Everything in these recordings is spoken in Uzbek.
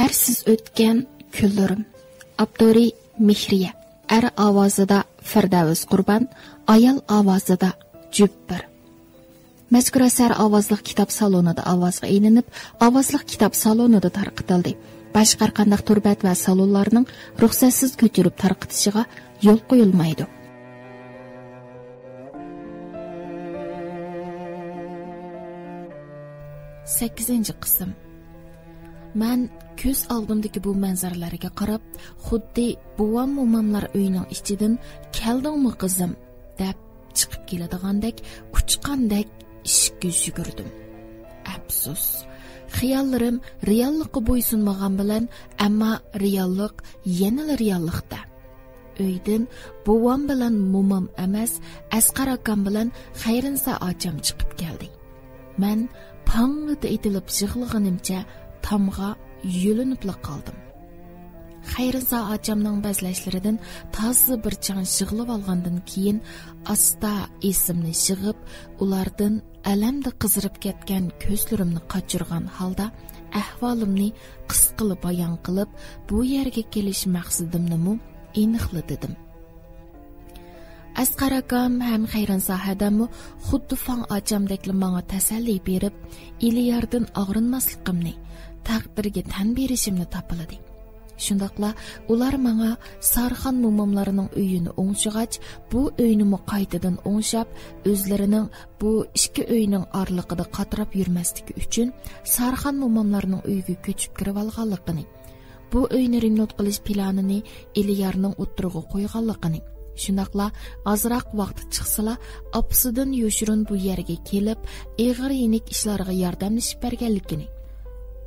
Ersiz o'tgan kunlarim. Abduri Mehriya. Er ovozida Firdavs Qurban, ayol ovozida Jubbir. Mazkur asar ovozli kitob salonida ovozga ilinib, ovozli kitob salonida tarqatildi. Boshqa qanday turbat va salonlarning ruxsatsiz ko'chirib tarqatishiga yo'l qo'yilmaydi. Sakkizinchi qism. Men ko'z oldimdagi bu manzaralarga qarab, xuddi buvam momamlar uyining ichidan "Keldingmi qizim?" deb chiqib keladigandek, uchqandek ishga yugurdim. Afsus, xiyollarim reallikka bo'ysunmagan bilan, ammo reallik yana reallikda. Uydan buvam bilan momam emas, Asqar akam bilan Xayrinsa ocham chiqib keldi. Men pang'ida etilib yig'laganimcha tamga yo'linibla qoldim. Xayrinsa ochamning bazlashlaridan toza bir chang yig'lab olgandan keyin asta esimni yig'ib, ulardan alamda qizirib ketgan ko'zlarimni qochirgan holda ahvolimni qisqilib bayon qilib, bu yerga kelish maqsadimni aniqladim. Asqar akam ham Xayrinsa hadammi xuddi fang ochamdekli menga tasalli berib, iliyardan og'rinmasligimni, taqdirga tan berishimni topiladi. Shundaqla ular menga Sarxon momamlarining uyini o'ngshig'ach, bu uyni qaytadan o'ngshab, o'zlarining bu ikki uyning orliqida qatirab yurmasligi uchun Sarxon momamlarining uyiga ko'chib kirib olganligini, bu uyni remont qilish planini Iliyarning o'ttirig'iga qo'yganligini, shundaqla ozroq vaqt chiqsala, opsidan yoshirin bu yerga kelib, ig'ir yenik ishlarga yordamlashib berganligini,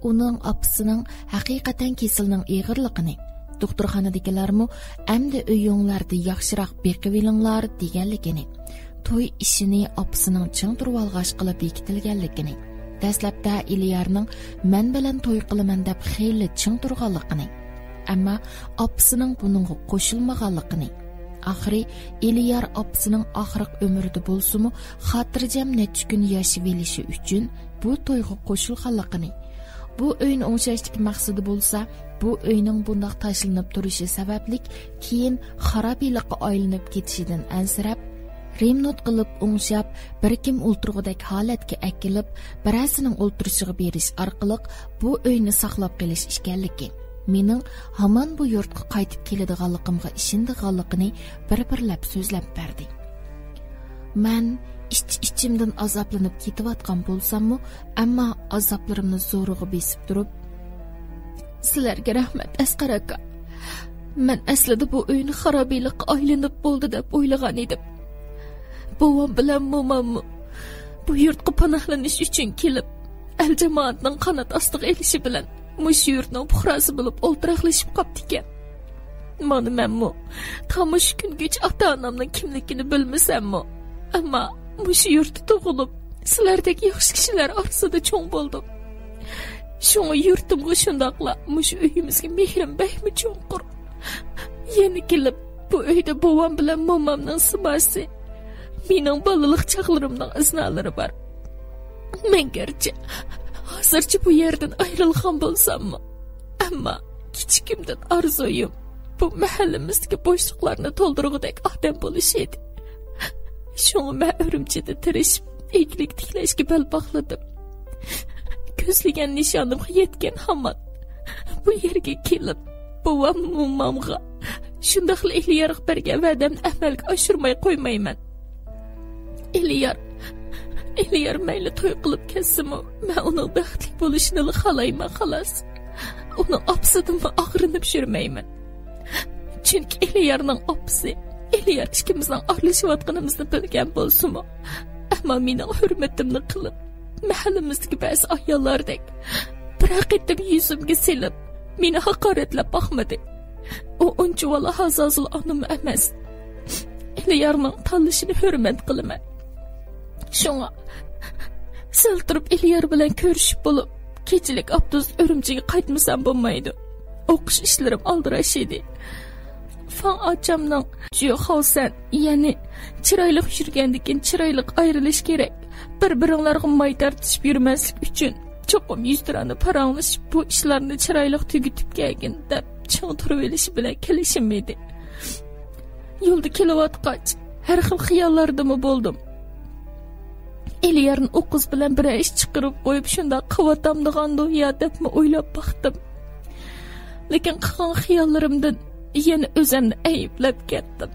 uning opsining haqiqatan kesilning ig'irligini, doktorxonadagilarmi "Amdi uyinglarda yaxshiroq beqib olinglar" deganligini, to'y ishini opsining ching turib olg'ash qilib bekitilganligini, dastlabda Iliyarning "Men bilan to'y qilaman" deb xeyli ching turganligini, ammo opsining buningga qo'shilmaganligini, oxiri Iliyar opsining oxirgi umrida bo'lsa-mu xotirjam necha kun yashab olishi uchun bu to'yga qo'shilganligini, bu uyni o'ngshashdagi maqsadi bo'lsa, bu uyning bundoq tashlanib turishi sababli keyin xarobilikqa aylanib ketishidan ansirab, remont qilib o'ngshab, bir kim o'ltirg'idek holatga akilib, birasining o'ltirishiga berish orqali bu uyni saqlab qolish ekanligi, mening hamon bu yurtga qaytib keladiganligimga ishondiganligini bir-birlab so'zlab berdi. Men ichimdan azoblanib ketayotgan bo'lsam-mu, ammo azoblarimni zo'rg'a besib turib, "Sizlarga rahmat Asqar aka. Men aslida bu uyni xarobilikqa aylanib bo'ldi deb o'ylagan edim. Bovam bilan momam bu yurtga panohlanish uchun kelib, el jamoatning qanot ostiga elishi bilan mush yurtning puhrosi bo'lib o'ltiraqlashib qopti ekan. Mana menmi tamush kungacha ota-onamning kimligini bilmasammi, ammo mush yurtda tug'ilib, sizlardek yaxshi kishilar orasida cho'ng bo'ldim. Shunga yurtimga shundoqla mush uyimizga mehrim bahmi cho'nqur. Yana kelib bu uyda bovam bilan momamning simasi, mening bolalik chaqlarimning iznalari bor. Men garchi hozircha bu yerdan ayrilgan bo'lsam-mu, ammo kichikimdan orzuyim bu mahallamizdagi bo'shliqlarni to'ldirgudek odam bo'lish edi. Shunga men Urumchida tirishib, eklik tiklashga bel bog'ladim. Ko'zlagan nishonimga yetgan hamon bu yerga kelib, buvam momamga shundaqla Iliyarga bergan va'damni amalga oshirmay qo'ymayman. Iliyar mayli to'y qilib kelsa-mu, men uning baxtli bo'lishini xohlayman xolos. Uning opsidan og'rinib yurmayman. Chunki Iliyarning opsi, Iliyar ikkimizning aralashayotganimizni bilgan bo'lsa-mu, ammo mening hurmatimni qilib, mahallamizdagi ba'zi ayollardek bir haqiqatda yuzimga silib, meni haqoratlab boqmadi. U unchavala hazozil onam emas. Iliyarning tanlashini hurmat qilaman. Shunga sal turib Iliyar bilan ko'rishib bo'lib, kechilik avtobus Urumchiga qaytmasam bo'lmaydi. O'qish ishlarim aldirash edi. Fan achamning "Jo'xolsan, ya'ni chiroyli yurgandan keyin chiroyli ayrilish kerak. Bir-biringlarga may tartishib yurmaslik uchun cho'qim 100 dirani paranglashib bu ishlarni chiroyli tugitib kelgin deb ching turib elishi bilan kelishimidi. Yo'lda kelayotgach har xil xiyollardami bo'ldim. Eliyarni o qiz bilan bir ish chiqarib qo'yib shunda qavatamdig'ando ya debmi o'ylab baxtim. Lekin qilgan xiyollarimdan yana o'zimni ayblab ketdim.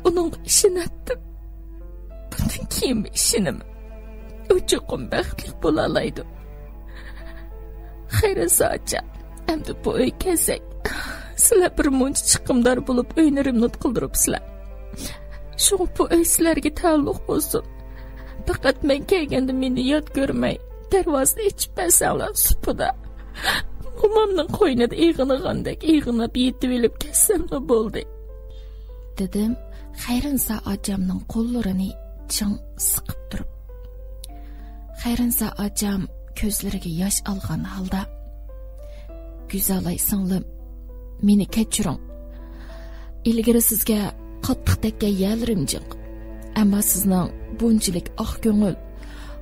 Uning ishini etdim. Bundan keyin ishinimi? U cho'qim baxtli bo'la oladi. Xayr-sacha, endi bu uy kelsak, sizlar bir muncha chiqimdor bo'lib uylarimni qildiribsizlar. Shu bu uy sizlarga taalluq bo'lsin. Faqat men kelganda meni yod ko'rmay, darvozani ichib pasanglar supida. Momamning qo'ynida ig'inagandek ig'inab yetib olib kelsamda bo'ldi. Dedim, Xayrinsa ajamning qo'llarini ching siqib turib. Xayrinsa ajam ko'zlariga yosh olgan holda, "Güzalay singlim, meni kechiring. Ilgari sizga qattiq tekkan yerlarim jiq. Ammo sizning bunchalik oq ko'ngil,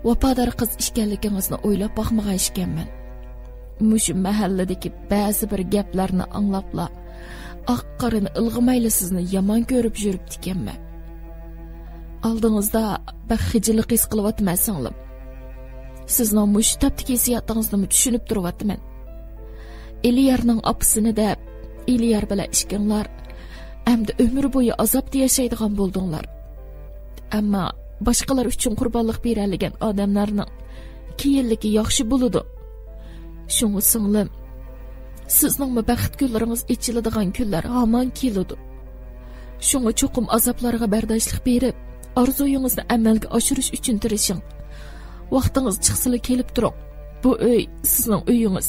vafodor qiz ekanligingizni o'ylab boqmagan ekanman. Mushu mahalladagi ba'zi bir gaplarni anglabla, oq qorini ilg'imayli sizni yomon ko'rib yuribdi ekanman. Oldingizda bir xijillik his qilyapman singlim. Sizning mush tapdagi hissiyotingizni tushunib turibman. Eliyarning opasini deb, Eliyar bilan ishkinglar, hamda umr bo'yi azobda yashaydigan bo'ldinglar. Ammo boshqalar uchun qurbonlik beradigan odamlarning keyinligi yaxshi bo'ladi. Shunga singlim, sizning baxt kunlaringiz ichiladigan kunlar hamon keladi. Shunga cho'qim azoblarga bardoshlik berib, orzuyingizni amalga oshirish uchun tirishing. Vaqtingiz chiqsa kelib turing. Bu uy sizning uyingiz.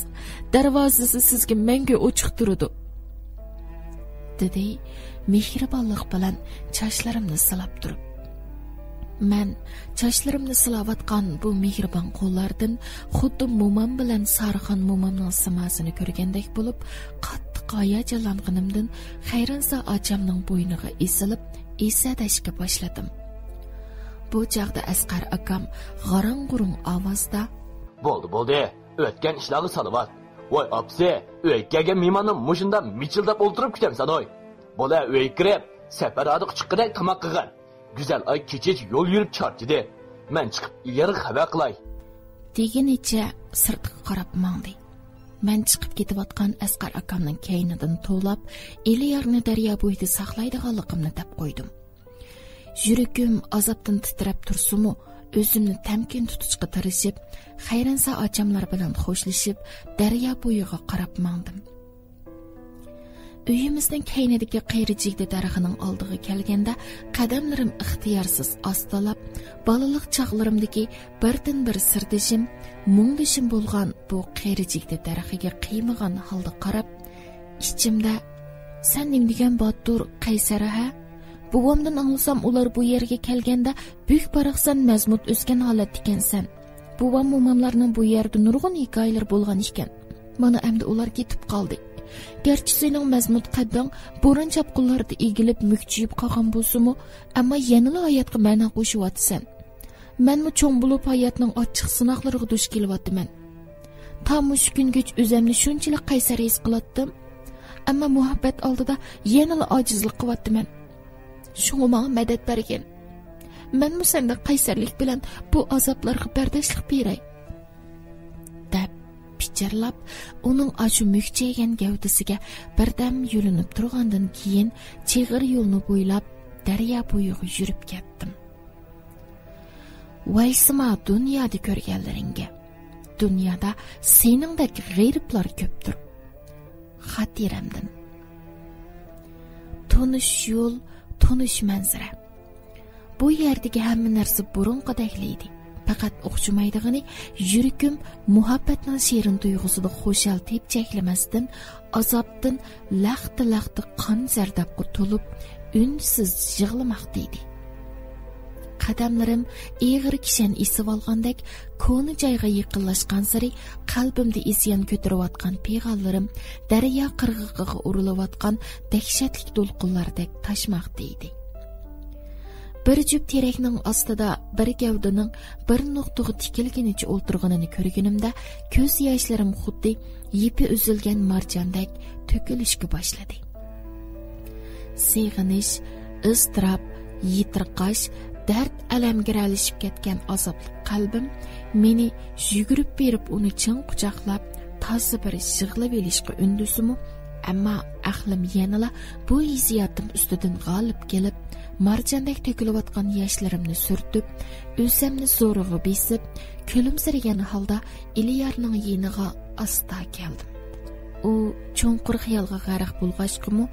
Darvozasi sizga mangu ochiq turadi. Dedi mehribonlik bilan sochlarimni silab turib. Men sochlarimni silayotgan bu mehribon qo'llardan xuddi momam bilan Sarxon momamning simasini ko'rgandek bo'lib, qattiq hayajonlanganimdan Xayrinsa achamning bo'yniga esilib, esadashga boshladim. Bu chaqda Asqar akam g'arang-g'urung ovozda: Bo'ldi, o'tgan ishlarni salavat. Voy apsi, uyga kelgan mehmonning mushunda michildab o'ltirib kutamsan oy. Bola uyga kirib, safarga chiqqanday tamoq qilgan. Güzel ay kechech yo'l yurib charchidi. Men chiqib ilgari xabar qilay. Degenicha sirtga qarab mangdi. Men chiqib ketayotgan Asqar akamning kaynidan to'lab, Eliyarni daryo bo'yida saqlaydiganligimni deb qo'ydim. Yuragim azobdan titrab tursimu, o'zimni tamkin tutishga tirishib, Xayrinsa achamlar bilan xo'shlashib, daryo bo'yiga qarab mangdim. Uyimizning kaynidagi qayricikda daraxining oldiga kelganda qadamlarim ixtiyorsiz ostalab, balaliq chaqlarimdagi birdan-bir sirdishim, mungdishim bo'lgan bu qayricikda daraxiga qiymagan holda qarab, ichimda "Sen nim degan Botur Qaysar ha? Buvamdan anglasam ular bu yerga kelganda büyük baraqsan mazmut o'sgan holat ekansan. Buvam momamlarning bu yerda nurg'un hikoyalar bo'lgan ekan. Mana endi ular ketib qoldi. Gerçi sening mazmut qadding bo'ron chapqinlarda egilib mukchiyib qolgan bo'lsa-mu, ammo yanada hayotga ma'no qo'shyapsan. Menmi cho'ng bo'lib hayotning ochiq sinoqlariga duch kelyapman. Tamush kungach o'zimni shunchalik qaysar his qilatdim, ammo muhabbat oldida yanada ojizlik qilyapman. Shunga menga madad bergin. Menmi senda qaysarlik bilan bu azoblarga bardoshlik beray. Deb pichirlab, uning ashu mukchaygan gavdasiga birdam yo'linib turgandan keyin cheg'ir yo'lni bo'ylab daryo bo'yiga yurib ketdim. Vaysima dunyoda ko'rganlaringga. Dunyoda seningdek g'ayriblar ko'pdir. Xatiramdan. Tonish yo'l, tonish manzara. Bu yerdagi hamma narsa burunqidaglaydi. Faqat o'xshamaydigani yuragim muhabbatning shirin tuyg'usida xo'shal deb cheklamasdan, azobdan laxta qon zardabga to'lib, unsiz yig'lamoqda edi. Qadamlarim eg'ir kishan esib olgandek, ko'ni joyga yaqinlashgan sari qalbimda isyon ko'tarayotgan pig'allarim daryo qirg'iqiga urilayotgan dahshatli to'lqinlardek tashmoqda edi. bir jup terakning ostida bir gavdaning bir nuqtaga tikilganicha o'ltirganini ko'rganimda ko'z yoshlarim xuddi yipi uzilgan marjondek to'kilishga boshladi. Seg'inish, iztirob, yitirqash, dard alamga aralashib ketgan azobli qalbim meni yugurib berib uni chin quchoqlab toza bir yig'lab elishga undisimu, ammo aqlim yanala bu hissiyotim ustidan g'olib kelib, marjondek to'kilayotgan yoshlarimni surtib, o'zimni zo'rig'i besib, kulimsiragan holda Iliyarning yeniga asta keldim. U cho'nqur xayolga g'arq bo'lg'achqimi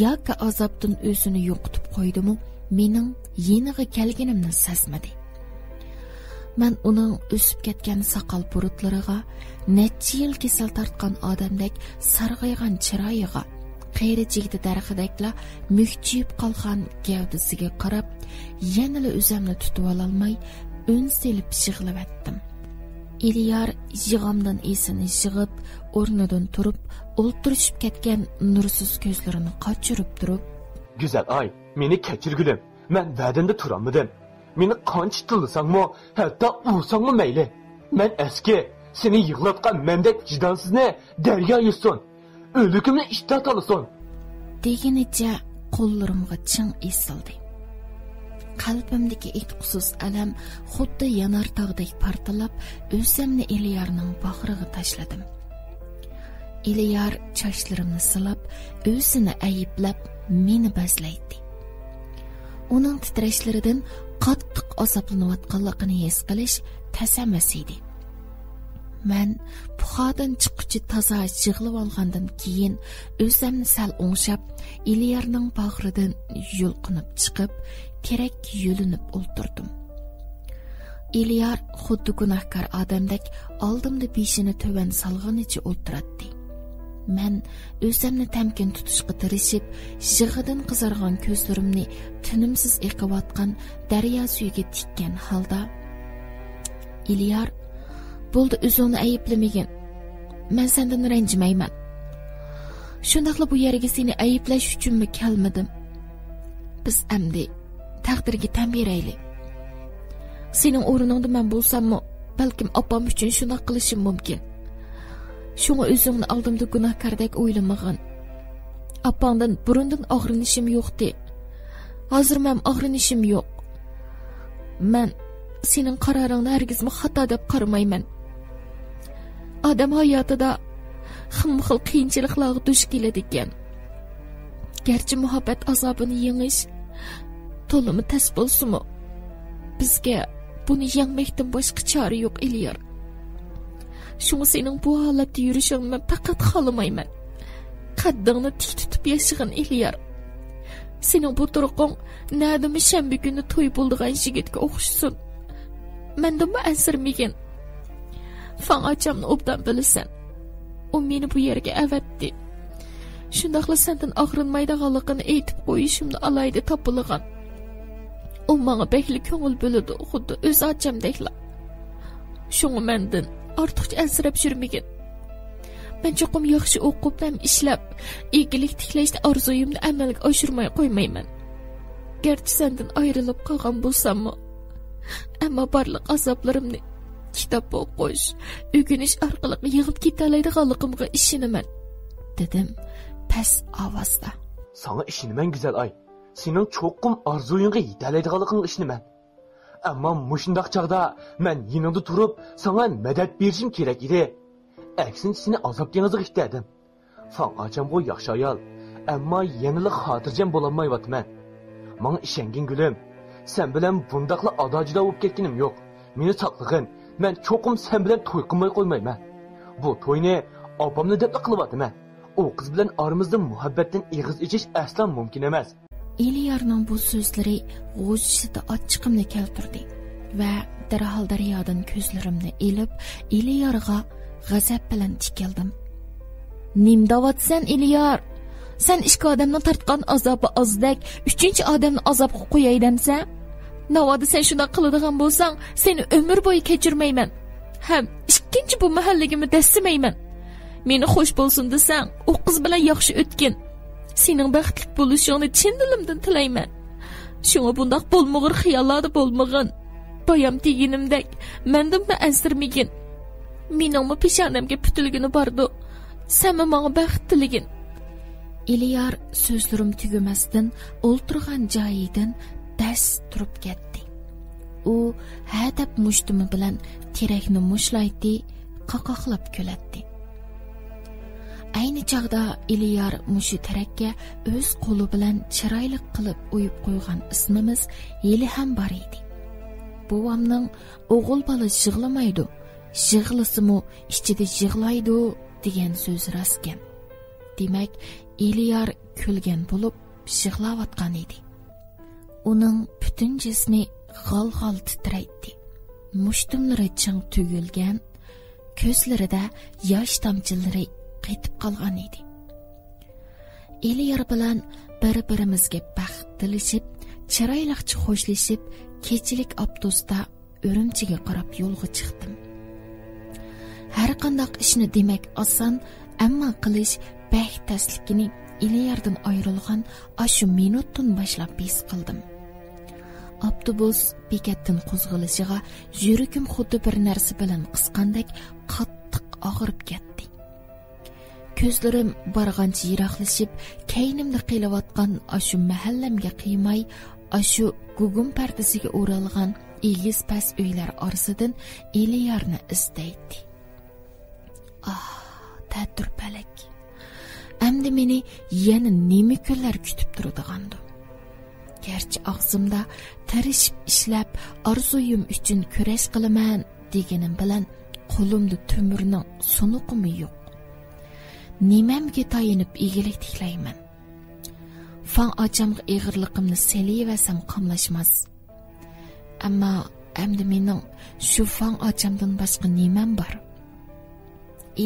yoki azobdan o'zini yo'qotib qo'ydimi, mening yeniga kelganimni sezmadi. Men uning o'sib ketgan soqol burutlariga, necha yil kasal tortgan odamdek sarg'aygan chiroyiga, qayri jigdi darxidakla mukchiyib qolgan gavdasiga qarab, yanada o'zimni tutib ololmay, un selib yig'lavatdim. Iliyar yig'amdan esini yig'ib, o'rnidan turib, o'ltirishib ketgan nursiz ko'zlarini qochirib turib, "Güzel ay, meni kechirgulim. Men va'damda turolmadim. Meni qancha tilsangmi, hatto ursangmi mayli. Men eski, seni yig'latgan mendek vijdonsizni daryo yutsin. O'ligimni ishtat olsin." Degenicha qo'llarimga ching esildi. Qalbimdagi itqusiz alam xuddi yanar tog'dek partilab, o'zimni Iliyarning bag'riga tashladim. Iliyar sochlarimni silab, o'zini ayblab, meni bazlaydi. Uning titrashlaridan qattiq azoblanayotganligini his qilish tasammasi edi. Men puxadan chiqquchi toza yig'lab olgandan keyin o'zimni sal o'ngshab, Iliyarning bag'ridan yulqinib chiqib, terak yo'linib o'ltirdim. Iliyar xuddi gunohkor odamdek oldimda beshini to'van solganicha o'ltiradi. Men o'zimni tamkin tutishga tirishib, yig'idan qizargan ko'zlarimni tinimsiz eqiyotgan daryo suyiga tikkan holda, "Iliyar, bo'ldi, o'zingni ayblamagin. Men sendan ranjimayman. Shundaqla bu yerga seni ayblash uchunmi kelmadim. Biz amdi taqdirga tan beraylik. Sening o'rningda men bo'lsammi, balkim opam uchun shunday qilishim mumkin. Shunga o'zingni oldimda gunohkordek o'ylamag'in. Opangdan burundan og'rinishim yo'qdi. Hozir men og'rinishim yo'q. Men sening qaroringni hargizmi xato deb qaramayman. Odam hayotida xilma-xil qiyinchiliklarga duch keladi ekan. Garchi muhabbat azobini yengish to'limi tas bo'lsa-mu, bizga buni yengmakdan boshqa chora yo'q, Iliyar. Shunga sening bu holatda yurishingni men faqat xohlamayman. Qaddingni tik tutib yashag'in, Iliyar. Sening bu turqing nadimi shanba kuni to'y bo'ldigan yigitga o'xshasin. Mendimi ansirmagan. Fan achamni obdan bilasan. U meni bu yerga avatdi. Shundaqla sendan og'rinmaydiganligini aytib qo'yishimni alayda topilgan. U menga bekli ko'ngil bo'ladi, xuddi o'z achamdekla. Shunga mendan ortiqcha ansirab yurmagin. Men cho'qim yaxshi o'qib ham ishlab, egilik tiklashda orzuyimni amalga oshirmay qo'ymayman. Garchi sendan ayrilib qolgan bo'lsam-mu, ammo barliq azoblarimni kitob o'qish, o'g'inish orqali yig'ib ketalaydiganligimga ishonaman, dedim past ovozda. Sana ishonaman, Güzel ay. Sening cho'qim orzuyingga yetalaydiganligingga ishonaman. Ammo mushundaq chaqda men yoningda turib, sana madad berishim kerak edi. Aksincha seni azob dengizga istadim. Fan acham bu yaxshi ayol, ammo yanada xotirjam bo'lolmayapman. Menga ishongin gulim. Sen bilan bundaqla adojida bo'lib ketganim yo'q. Meni saqlag'in. Men cho'qim sen bilan to'y qilmay qo'ymayman. Bu to'yni opamni deb qilyapman. U qiz bilan aramizda muhabbatdan ig'iz ichish aslan mumkin emas. Iliyarning bu so'zlari g'o'jishida ochiqimni keltirdi va darhol daryodan ko'zlarimni elib, Iliyarga g'azab bilan tikildim. "Nimdavatsan, Iliyar? Sen ikki odamni tortgan azobi ozdak, uchinchi odamni azobga qo'yay demsan? Navoda sen shuna qiladigan bo'lsang, seni umr bo'yi kechirmayman. Ham ikkinchi bu mahallagimni dasimayman. Meni xo'sh bo'lsin desang, u qiz bilan yaxshi o'tgin. Sening baxtli bo'lishingni chin dilimdan tilayman. Şuna bundaq bolmağır xiyallarda bolmağın. Bayam deginimdek, mendin mi ənsirmegin? Mening mi peshanamga putilgini bardu. Sen mağa bəxt tiligin. Eliyar sözlerim tügüməsdən o'ltirgan joyidan das turib ketdi. U hadab mushtumi bilan terakni mushlaydi, qaqoqlab kulatdi. Ayni chaqda Eliyar mushu terakka o'z qo'li bilan chiroyli qilib o'yib qo'ygan ismimiz hali ham bor edi. Buvamning o'g'il bola yig'lamaydi, yig'lasimi ichida yig'laydi degan so'zi rostkan. Demak, Eliyar kulgan bo'lib yig'layotgan edi. Uning butun jismi g'al-g'al titraydi. Mushtumlari ching tugilgan, ko'zlarida yosh tomchilari qaytib qolgan edi. Eliyar bilan bir-birimizga baxt tilashib, chiroyliqcha xo'shlashib, kechilik avtobusda Urumchiga qarab yo'lga chiqdim. Har qanday ishni demak oson, ammo qilish baxt taslikini Eliyardan ayrilgan ashu minutdan boshlab his qildim. Avtobus bekatdan qo'zg'ilishiga yuragim xuddi bir narsa bilan qisqandek qattiq og'rib ketdi. Ko'zlarim bargancha yiroqlashib, kaynimda qilayotgan ashu mahallamga qiymay, ashu gugum pardasiga o'ralgan egiz past uylar orasidan Eliyarni izlaydi. Ta'tir palak. Endi meni yana nima kunlar kutib turadigandu. Gerçi ağzımda tarishib ishlab arzuyum uchun kurash qilaman deganim bilan qo'limda to'mirning sunuqimi yo'q. Nimamga tayinib egilik tiklayman. Fan acamga eg'irliqimni seliyevasam qamlashmas. Ammo endi mening shu fan acamdan boshqa nimam bor?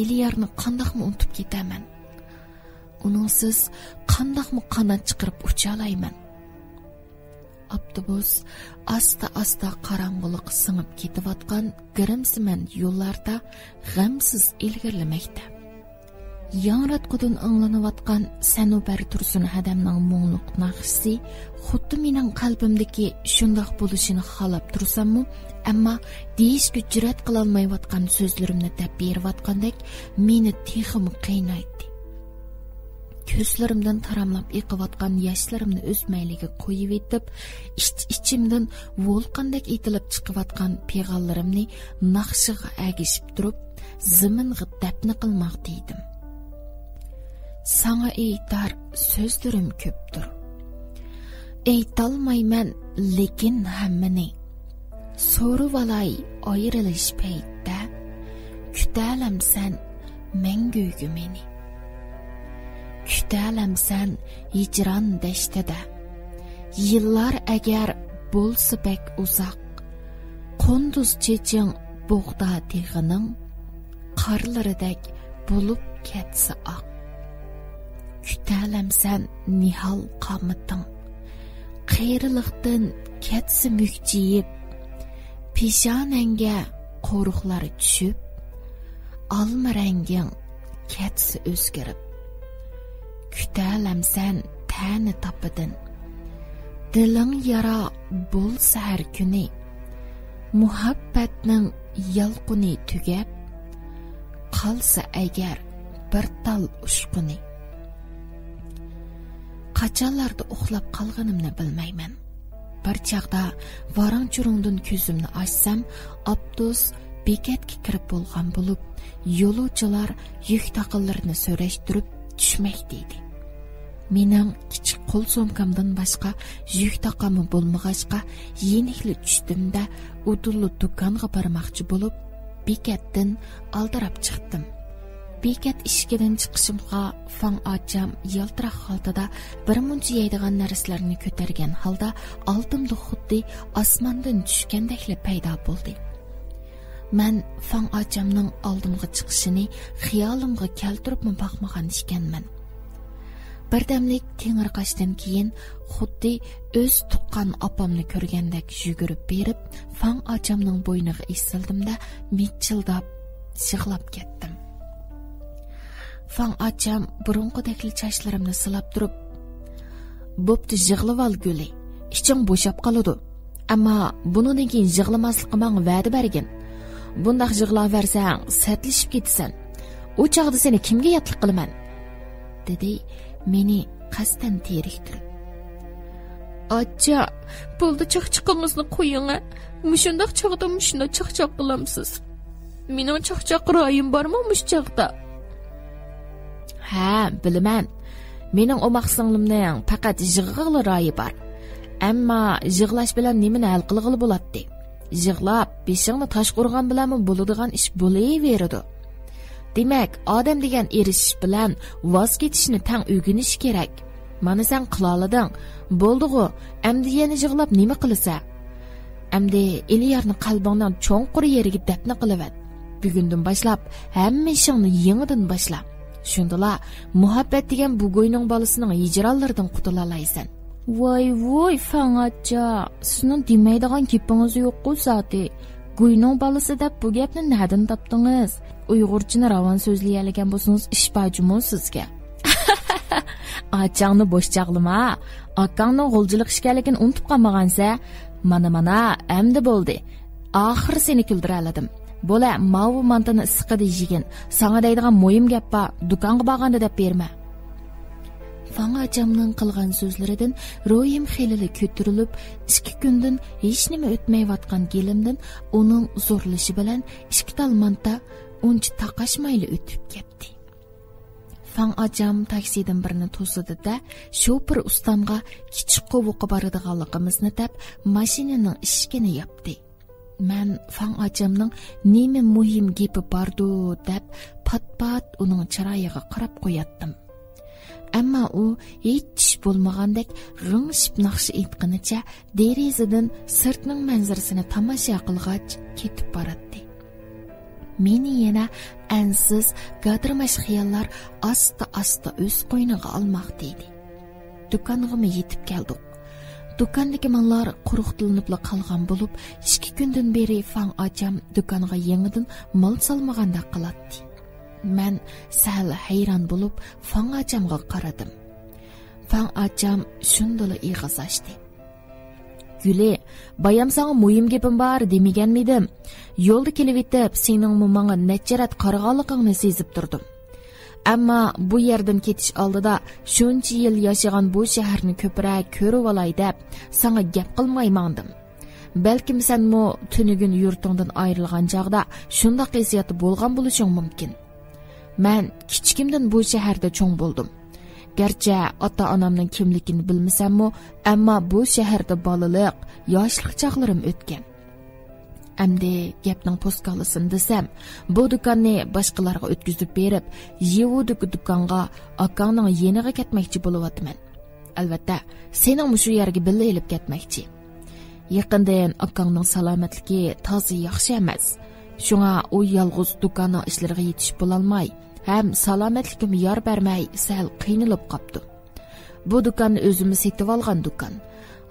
Eliyarni qandoqmi unutib ketaman? Uningsiz qandoqmi qanot chiqarib ucha olayman? Avtobus asta-asta qorong'ulik singib ketayotgan girimsiman yo'llarda g'amsiz ilgirlamoqda. Yangratqudan anglanayotgan Sanobar Tursun hadamning mo'ngluq naqshi xuddi mening qalbimdagi shundoq bo'lishini xalab tursammi, ammo deyishga jur'at qila olmayotgan so'zlarimni deb berayotgandek meni texim qiynaydi. Ko'zlarimdan taramlab eqiyotgan yoshlarimni o'zmayligiga qo'yib etib, ichimdan volqandek etilib chiqayotgan peg'onlarimni naqshiga agishib turib, ziminga dafna qilmoqda edim. Sana aytar so'zlarim ko'pdir. Aytolmayman lekin hammani. So'rib olay ayrilish paytda, kutalamsan manguga meni. Kutalamsan hijron dashtada. Yillar agar bo'lsa bek uzoq, qunduz cheching bug'da tig'ining qarlaridek bo'lib ketsa oq. Kutalamsan nihol qomiting, qiyrilikdan ketsa mukjiyib, peshonangga qo'ruqlari tushib, olma ranging ketsa o'zgarib. Kutalamsan tani topidin, diling yara bo'lsa har kuni, muhabbatning yalquni tugab, qolsa agar bir tal ushquni. Qachonlarda uxlab qolganimni bilmayman. Bir chaqda varang-churungdan ko'zimni ochsam, avtobus bekatga kirib bo'lgan bo'lib, yo'lovchilar yuk taqinlarini so'rashtirib tushmoqda edi. Mening kichik qo'l so'mkamdan boshqa yuk taqamim bo'lmag'achqa yenikli tushdimda udulli do'konga bormoqchi bo'lib, bekatdan aldirab chiqdim. Bekat ishikidan chiqishimga Fan ocham yaltiroq holda bir muncha yeydigan narsalarni ko'targan holda oldimda xuddi osmondan tushgandek paydo bo'ldi. Men Fan ochamning oldimga chiqishini xiyolimga keltiribmi boqmagan ekanman. Birdamlik tengirqashdan keyin xuddi o'z tuqqan opamni ko'rgandek yugurib berib, Fan ochamning bo'yniga esildimda michildab yig'lab ketdim. Fan ocham burunqidagi sochlarimni silab turib, "Bo'pti, yig'lab ol guli. içing bo'shab qoladi. Ammo bundan keyin yig'lamaslikqa menga va'da bergin. Bundaq yig'laversang, satlashib ketasan. U chaqda seni kimga yotliq qilaman? dedi meni qasdan teriktirib. Acha, bo'ldi chaqchaqimizni qo'ying. Mushundaq chaqda mushunda chaqchaq qilamsiz. Mening chaqchaq royim bormi mush chaqda? Ha, bilaman. Mening omaq singlimning faqat yig'g'ili royi bor. Ammo yig'lash bilan nimani hal qilg'ili bo'ladi? Yig'lab, beshingni tosh urgan bilanmi bo'ladigan ish bo'laveradi. Demak, odam degan erishish bilan voz ketishni tang o'rganish kerak. Mana sen qila olading. Bo'ldi-ku, endi yana yig'lab nima qilsa? Endi Eliyarning qalbingdan cho'nqur yeriga dafna qilavat. Bugundan boshlab hamma ishingni yangidan boshla. Shundala muhabbat degan bu go'yning bolasining hijronlaridan qutula olaysan. Voy, fangacha, sizning demaydigan gapingiz yo'q-ku zoti. Go'yning bolasi deb bu gapni nadan topdingiz? Uyg'urchani ravon so'zlaydigan bo'lsangiz ish bajimo sizga. Achangni bo'sh chaqlama. Akangning g'uljilik ishganligini unutib qolmagansa, mana endi bo'ldi. Oxir seni kuldira oladim. Bo'la, mavu mantani issiqida yegin. Sana deydigan mo'yim gap bor, do'konga borganda deb berma. Fanga achamning qilgan so'zlaridan ro'yim xelili ko'tarilib, 2 kundan hech nima o'tmayotgan gelimdan uning zo'rlishi bilan 2 tal manta uncha taqashmayli o'tib ketdi. Fang acam taksidan birini to'sidi-da, shofir ustamga kichik qovuqqa boradiganligimizni deb mashinaning eshigini yopdi. Men Fang acamning nima muhim gapi bordu deb pat-pat uning chiroyiga qarab qo'yatdim. Ammo u hech bo'lmagandek g'ingshib naqshi aytganicha derazadan sirtning manzarasini tomosha qilgach ketib boradi. Meni yana ansiz gadirmash xiyollar asta o'z qo'yniga olmoqda edi. Do'konga yetib keldik. Do'kondagi mallar quruqtilinib qolgan bo'lib, 2 kundan beri Fang acam do'konga yangidan mal solmaganda qiladi. Men sal hayron bo'lib Fang acamga qaradim. Fang acam shundala ig'iz ochdi. Guli, bayam sana muhim gapim bor demaganmidim. Yo'lda kelib etib, sening menga necharat qarag'anligingni sezib turdim. Ammo bu yerdan ketish oldida shuncha yil yashagan bu shaharni ko'proq ko'rib olay deb sana gap qilmay mandim. Balkim sen mo tunugun yurtingdan ayrilgan chaqda shunday hissiyati bo'lgan bo'lishing mumkin. Men kichkimdan bu shaharda cho'ng bo'ldim. Gerçi ota-onamning kimligini bilmasam-mu, ammo bu shaharda bolalik, yoshlik chaqlarim o'tgan. Endi gapning postkalasini desam, bu do'konni boshqalarga o'tkazib berib, Yevuduk do'konga akangning yeniga ketmoqchi bo'layapman. Albatta, sening mushu yerga billa elib ketmoqchi. Yaqindan akangning salomatligi toza yaxshi emas. Shunga u yolg'iz do'konning ishlariga yetish bo'la olmay, hem salomatligim yor bermay sal qiynalib qopdi. Bu do'konni o'zimiz setib olgan do'kon.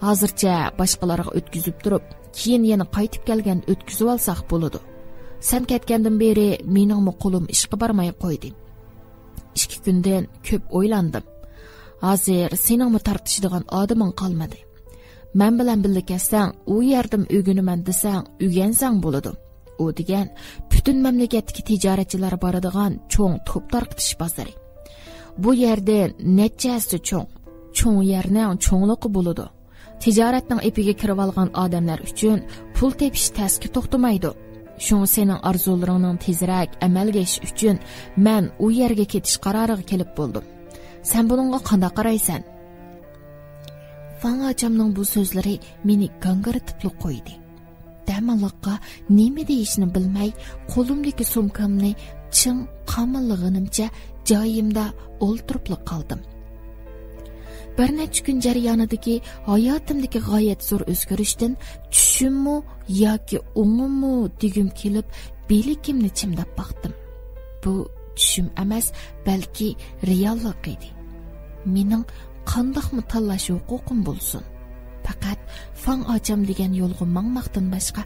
Hozircha boshqalarga o'tkazib turib, keyin yana qaytib kelgan o'tkazib olsak bo'ladi. Sen ketgandan beri mening qo'lim ishga bormay qo'ydi. 2 kundan ko'p o'ylandim. Hozir sening tartishadigan odaming qolmadi. Men bilan birga kelsang, u yerdan o'g'inaman desang, o'rgansang bo'ladi. U degan butun mamlakatdagi tijoratchilar boradigan cho'ng to'p tarqitish bozori. Bu yerda nechasi cho'ng yerning cho'ngligi bo'ladi. Tijoratning ipiga kirib olgan odamlar uchun pul tepish tasga to'xtamaydi. Shunga sening orzularingning tezroq amalga oshishi uchun men u yerga ketish qaroriga kelib bo'ldim. Sen buningga qanday qaraysan? Fang acamning bu so'zlari meni gangiritib qo'ydi. Damaloqqa nima deyishni bilmay, qo'limdagi sumkamni chin qamallig'imcha joyimda o'ltirib qoldim. Bir necha kun jarayonidagi hayotimdagi g'oyat zo'r o'zgarishdan tushimmi yoki o'ngimmi degim kelib, belikimni chimdab baqdim. Bu tushim emas, balki reallik edi. Mening qandoqmi tanlash huquqim bo'lsin? Faqat Fang acam degan yo'lga mangmoqdan boshqa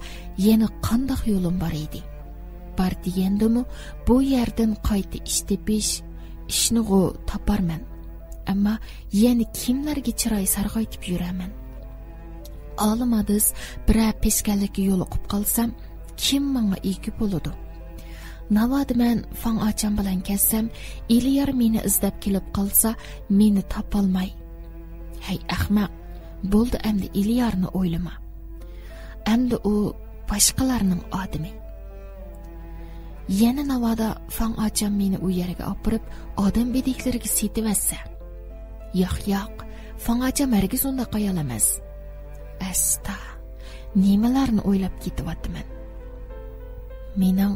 yana qandoq yo'lim bor edi? Bar degandimi, bu yerdan qayta ish tepish, ishni toparman. Ammo yana kimlarga chiroy sarg'aytib yuraman? Ağlamadız, birə peşkəllikə yoluqub qalsam, kim mənə egi boludu? Navadı mən fan açam bilan kessem, İliyar meni izlab kelib qalsa, meni tapalmay. Hey ahmaq, bo'ldi endi İliyarni o'ylama. Endi u boshqalarning odami. Yana navada fan açam meni u yerga opirib, odam bediklariga setivassa. Yo'q, fan açam hargiz unda qo'yal emas. Asta, nimalarni o'ylab ketyapman. Mening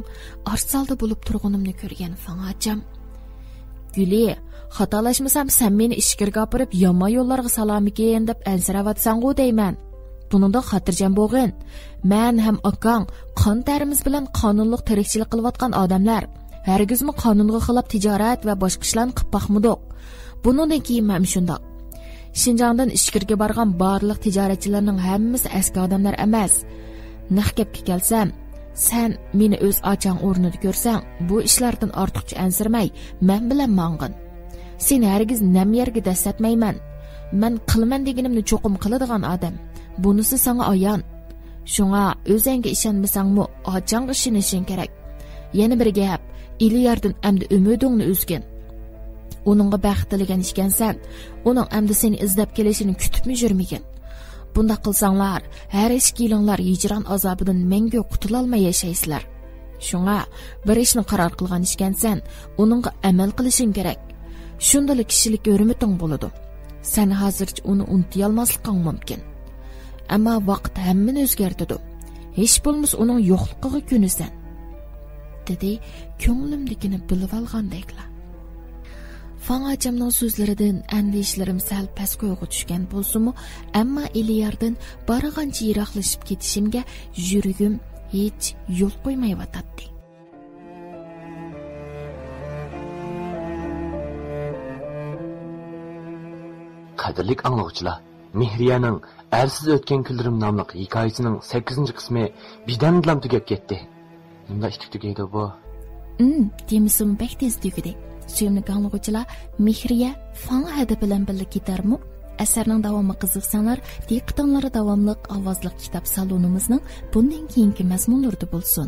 arsalda bo'lib turganimni ko'rgan fan açam, Guli, xatolashmasam sen meni ishkirga opirib, yomon yo'llarga salamikin deb ansiravatsan-ku deyman. Buningda xotirjam bo'lgin. Men ham akang qon terimiz bilan qonunliq tirikchilik qilayotgan odamlar. Hargizmi qonunga xilof tijorat va boshqa ishlarni qilib boqmadik. Buningdan keyin ham shundoq. Shinjongdan ishkirga borgan barliq tijoratchilarning hammasi eski odamlar emas. Naq gapga kelsam, sen meni o'z ochang o'rnida ko'rsang, bu ishlardan ortiqcha ansirmay, men bilan mang'in. Sen hargiz nam yerga dasatmayman. Men qilman deganimni cho'qim qiladigan odam. Bunisi sana ayon. Shunga o'zingga ishonmasangmi, ochangga ishonishing kerak. Yana bir gap, İliyardan endi umidingni uzgin. Uningga baxt tilagan ekansan, uning endi seni izlab kelishini kutibmi yurmagin. Bunda qilsanglar, har ishkilinglar hijron azobidan mengu qutulolmay yashaysizlar. Shunga bir ishni qaror qilgan ekansan, uningga amal qilishing kerak. Shundalik kishilik hurmating bo'ladi. Sen hozircha uni unuta olmasliging mumkin. Ammo vaqt hammani o'zgartirdi. Hech bo'lmasa uning yo'qligiga ko'nasan. Dedi, ko'nglimdagini bilib olgandeklar. Fan açamning so'zlaridan andishlarim sal pastga tushgan bo'lsa-mu, ammo İliyardan baragancha yiroqlashib ketishimga yuragim hech yo'l qo'ymayotdi. Qadrli anglovchilar, Mehriyaning Ersiz o'tgan kunlarim nomli hikoyasining 8-qismi birdan tugab ketdi. Nima ish tugaydi bu? Demisim bek tez tugadi. Suyimli anglovchilar, Mehriya fan hadi bilan birga ketarmi? Asarning davomi qiziqsanlar, diqqatinglar davomli ovozli kitob salonimizning bundan keyingi mazmunlarida bo'lsin.